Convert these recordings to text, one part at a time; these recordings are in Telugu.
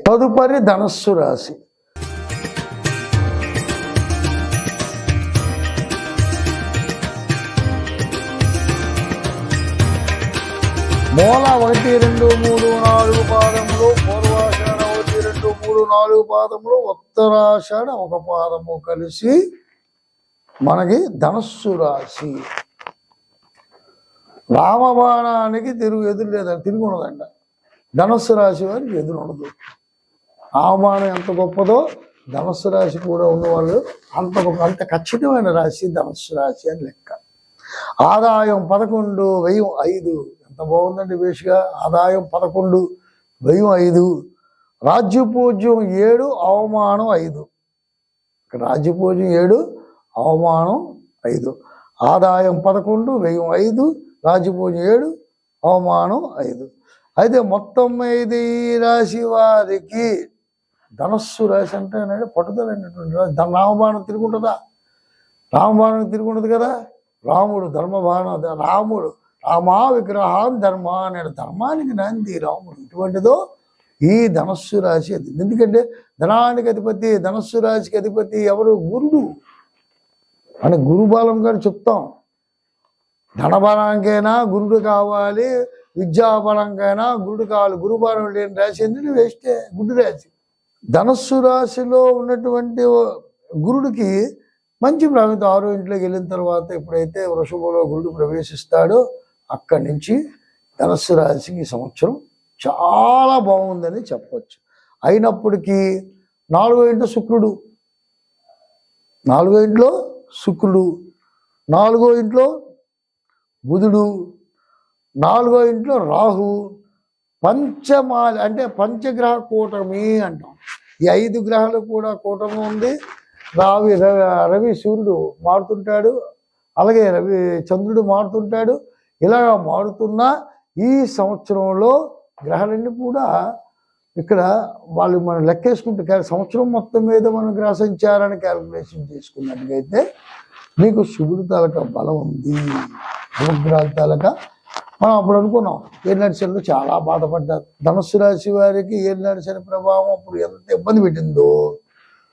తదుపరి ధనస్సు రాశి. మూల 1, 2, 3, 4 పాదములు, పూర్వాషాఢ 1, 2, 3, 4 పాదములు, ఉత్తరాషాఢ 1 పాదము కలిసి మనకి ధనస్సు రాశి. రామబాణానికి ఎదురు లేదండి, తిరిగి ఉండదంట. ధనస్సు రాశి వారికి ఎదురు ఉండదు. రామబాణం ఎంత గొప్పదో ధనస్సు రాశి కూడా ఉన్నవాళ్ళు అంత ఖచ్చితమైన రాశి ధనస్సు రాశి అని లెక్క. ఆదాయం 11, వ్యయం 5. ఎంత బాగుందండి వేషగా. ఆదాయం 11, వ్యయం 5. రాజ్యపూజ్యం 7, అవమానం 5. రాజ్యపూజ్యం 7, అవమానం 5. ఆదాయం 11, వ్యయం 5, రాజ్యపూజ్యం 7, అవమానం 5. అయితే మొత్తం ఇది రాశి వారికి ధనస్సు రాశి అంటే పట్టుదల అనేటువంటి రాశి. రామబాణం తిరుగుంటుందా? రామబాణం తిరుగుండదు కదా. రాముడు ధర్మబాణం, రాముడు రామా విగ్రహాన్ ధర్మ అన్నాడు. ధర్మానికి నాంది రాముడు. ఇటువంటిదో ఈ ధనస్సు రాశి అది. ఎందుకంటే ధనానికి అధిపతి, ధనస్సు రాశికి అధిపతి ఎవరు? గురుడు అని గురుబలం గారు చెప్తాం. ధనబలానికైనా గురుడు కావాలి, విద్యాబలంకైనా గురుడు కావాలి. గురుబలం లేని రాశి ఎందుకంటే వేస్తే గుడ్డు రాశి. ధనస్సు రాశిలో ఉన్నటువంటి గురుడికి మంచి ప్రాముఖ్యత. 6వ ఇంట్లోకి వెళ్ళిన తర్వాత ఎప్పుడైతే వృషభంలో గురుడు ప్రవేశిస్తాడో అక్కడి నుంచి ధనస్సు రాశికి ఈ సంవత్సరం చాలా బాగుందని చెప్పవచ్చు. అయినప్పటికీ 4వ ఇంట్లో శుక్రుడు, 4వ ఇంట్లో శుక్రుడు, 4వ ఇంట్లో బుధుడు, 4వ ఇంట్లో రాహు, పంచమాలి అంటే పంచగ్రహ కూటమి అంటాం. ఈ 5 గ్రహాలు కూడా కూటమి ఉంది. రవి సూర్యుడు మారుతుంటాడు, అలాగే చంద్రుడు మారుతుంటాడు. ఇలాగా మారుతున్న ఈ సంవత్సరంలో గ్రహాలన్నీ కూడా ఇక్కడ వాళ్ళు మనం లెక్కేసుకుంటే సంవత్సరం మొత్తం మీద మనం గ్రహ సంచారాన్ని క్యాలిక్యులేషన్ చేసుకున్నట్టుగైతే మీకు శుభుడు తాలూకా బలం ఉంది. ఉపగ్రహాల తాలూకా మనం అప్పుడు అనుకున్నాం ఏలినాటి శనిలో చాలా బాధపడ్డారు. ధనస్సు రాశి వారికి ఏలినాటి శని ప్రభావం అప్పుడు ఎంత ఇబ్బంది పెట్టిందో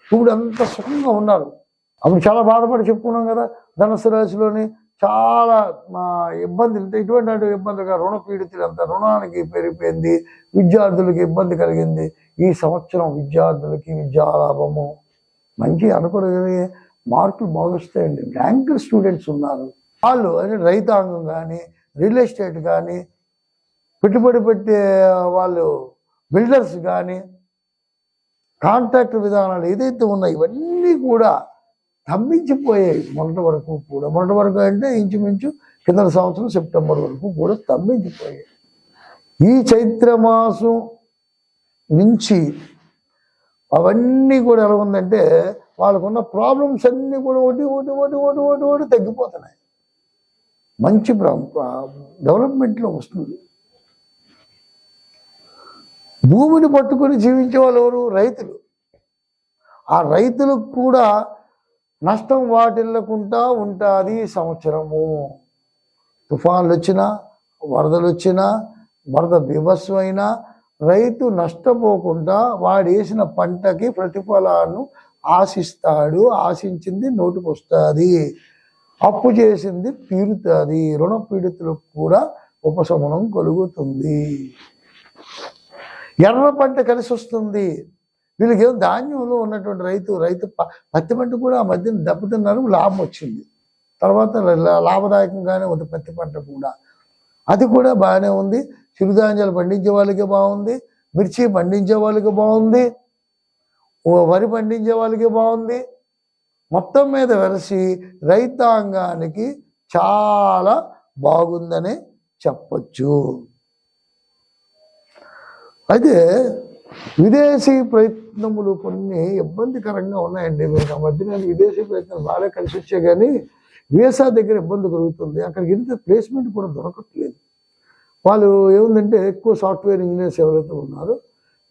ఇప్పుడు ఎంత సుఖంగా ఉన్నారు. అప్పుడు చాలా బాధపడి చెప్పుకున్నాం కదా. ధనస్సు రాశిలోని చాలా ఇబ్బందులు, ఇటువంటి ఇబ్బందులుగా రుణ పీడితులు, అంత రుణానికి పెరిగిపోయింది. విద్యార్థులకి ఇబ్బంది కలిగింది. ఈ సంవత్సరం విద్యార్థులకి విద్యాలాభము మంచి అనుకునే మార్కులు బాగుస్తాయండి. ర్యాంకర్ స్టూడెంట్స్ ఉన్నారు. వాళ్ళు అంటే రైతాంగం కానీ, రియల్ ఎస్టేట్ కానీ, పెట్టుబడి పెట్టే వాళ్ళు, బిల్డర్స్ కానీ, కాంట్రాక్ట్ విధానాలు ఏదైతే ఉన్నాయో ఇవన్నీ కూడా స్తంభించిపోయాయి. మొదటి వరకు అంటే ఇంచుమించు కింద సంవత్సరం సెప్టెంబర్ వరకు కూడా స్తంభించిపోయాయి. ఈ చైత్రమాసం నుంచి అవన్నీ కూడా ఎలా ఉందంటే వాళ్ళకున్న ప్రాబ్లమ్స్ అన్నీ కూడా ఒకటి తగ్గిపోతున్నాయి. మంచి డెవలప్మెంట్లో వస్తుంది. భూమిని పట్టుకొని జీవించే వాళ్ళు ఎవరు? రైతులు. ఆ రైతులకు కూడా నష్టం వాటిల్లకుండా ఉంటుంది ఈ సంవత్సరము. తుఫాన్లు వచ్చినా, వరదలు వచ్చినా, వరద బీభత్సమైనా రైతు నష్టపోకుండా వాడు వేసిన పంటకి ప్రతిఫలాన్ని ఆశిస్తాడు. ఆశించింది నోటికి వస్తుంది. అప్పు చేసింది తీరుతుంది. రుణ పీడితులకు కూడా ఉపశమనం కలుగుతుంది. ఎర్ర పంట కలిసి వస్తుంది. వీళ్ళకి ఏమో ధాన్యంలో ఉన్నటువంటి రైతు పత్తి పంట కూడా ఆ మధ్యన దెబ్బతిన్నారు. లాభం వచ్చింది. తర్వాత లాభదాయకంగానే ఉంది పత్తి పంట కూడా. అది కూడా బాగానే ఉంది. చిరుధాన్యాలు పండించే వాళ్ళకి బాగుంది, మిర్చి పండించే వాళ్ళకి బాగుంది, వరి పండించే వాళ్ళకి బాగుంది. మొత్తం మీద వెరసి రైతాంగానికి చాలా బాగుందని చెప్పచ్చు. అయితే విదేశీ ప్రయత్నములు కొన్ని ఇబ్బందికరంగా ఉన్నాయండి. మీకు ఆ మధ్యన విదేశీ ప్రయత్నాలు బాగా కలిసి వచ్చాయి, కానీ వీసా దగ్గర ఇబ్బంది కలుగుతుంది. అక్కడికి వెళ్తే ప్లేస్మెంట్ కూడా దొరకట్లేదు. వాళ్ళు ఏముందంటే ఎక్కువ సాఫ్ట్వేర్ ఇంజనీర్స్ ఎవరైతే ఉన్నారో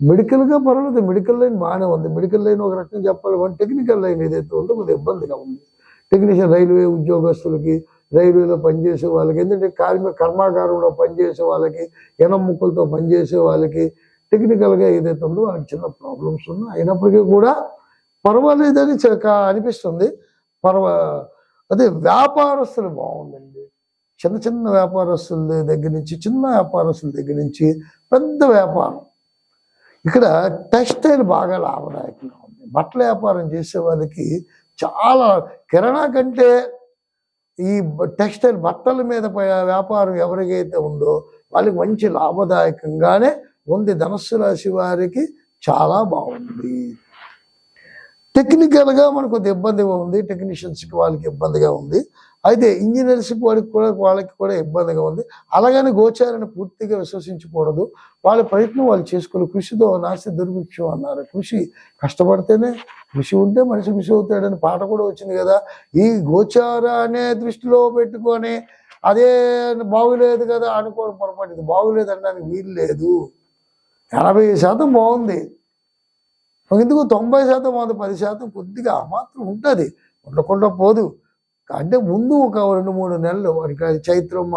మెడికల్గా పర్వాలేదు, మెడికల్ లైన్ బాగానే ఉంది. మెడికల్ లైన్ ఒక రకంగా చెప్పాలి, టెక్నికల్ లైన్ ఏదైతే ఉందో కొద్దిగా ఇబ్బందిగా ఉంది. టెక్నీషియన్ రైల్వే ఉద్యోగస్తులకి, రైల్వేలో పనిచేసే వాళ్ళకి, ఎందుకంటే కర్మాగారంలో పనిచేసే వాళ్ళకి, ఎనం ముక్కలతో పనిచేసే వాళ్ళకి, టెక్నికల్గా ఏదైతే ఉందో వాళ్ళకి చిన్న ప్రాబ్లమ్స్ ఉన్నాయి, అయినప్పటికీ కూడా పర్వాలేదని అనిపిస్తుంది. అదే వ్యాపారస్తులు బాగుందండి. చిన్న చిన్న వ్యాపారస్తుల దగ్గర నుంచి, చిన్న వ్యాపారస్తుల దగ్గర నుంచి పెద్ద వ్యాపారం. ఇక్కడ టెక్స్టైల్ బాగా లాభదాయకంగా ఉంది. బట్టల వ్యాపారం చేసే వాళ్ళకి చాలా, కిరాణా కంటే ఈ టెక్స్టైల్ బట్టల మీద వ్యాపారం ఎవరికైతే ఉందో వాళ్ళకి మంచి లాభదాయకంగానే ఉంది. ధనుస్సు రాశి వారికి చాలా బాగుంది. టెక్నికల్గా మనకు కొద్ది ఇబ్బందిగా ఉంది, టెక్నీషియన్స్కి వాళ్ళకి ఇబ్బందిగా ఉంది. అయితే ఇంజనీర్స్కి వాళ్ళకి కూడా ఇబ్బందిగా ఉంది. అలాగని గోచారాన్ని పూర్తిగా విశ్వసించకూడదు. వాళ్ళ ప్రయత్నం వాళ్ళు చేసుకోవాలి. కృషితో నాస్తి దుర్భిక్షం అన్నారు. కృషి కష్టపడితేనే, కృషి ఉంటే మనిషి కృషి అవుతాడని పాట కూడా వచ్చింది కదా. ఈ గోచారాన్ని దృష్టిలో పెట్టుకొని అదే బాగులేదు కదా అనుకోవడం పొరపాటు. ఇది బాగులేదు అనడానికి వీలు లేదు. 80% బాగుంది, ఎందుకు 90% బాగుంది, 10% కొద్దిగా మాత్రం ఉంటుంది, ఉండకుండా పోదు. అంటే ముందు ఒక 2-3 నెలలు వారికి చైత్రం,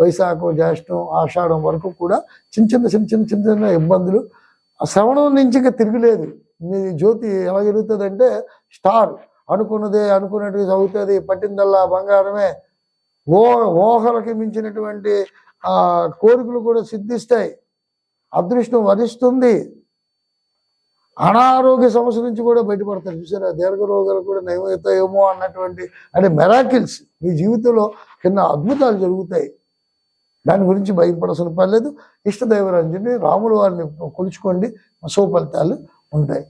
వైశాఖం, జ్యేష్టం, ఆషాఢం వరకు కూడా చిన్న చిన్న ఇబ్బందులు. ఆ శ్రవణం నుంచి ఇంకా తిరగలేదు. మీ జ్యోతి ఎలా జరుగుతుందంటే స్టార్ అనుకున్నట్టుగా చదువుతుంది, పట్టిందల్లా బంగారమే. ఊహలకి మించినటువంటి కోరికలు కూడా సిద్ధిస్తాయి, అదృష్టం వరిస్తుంది, అనారోగ్య సమస్య నుంచి కూడా బయటపడతారు. చూసారా, దీర్ఘ రోగాలు కూడా నయమవుతాయేమో అన్నటువంటి అంటే మెరాకిల్స్ మీ జీవితంలో కింద అద్భుతాలు జరుగుతాయి. దాని గురించి భయపడాల్సిన పర్లేదు. ఇష్టదైవరాంజని రాముల వారిని కొలుచుకోండి, శుభ ఫలితాలు ఉంటాయి.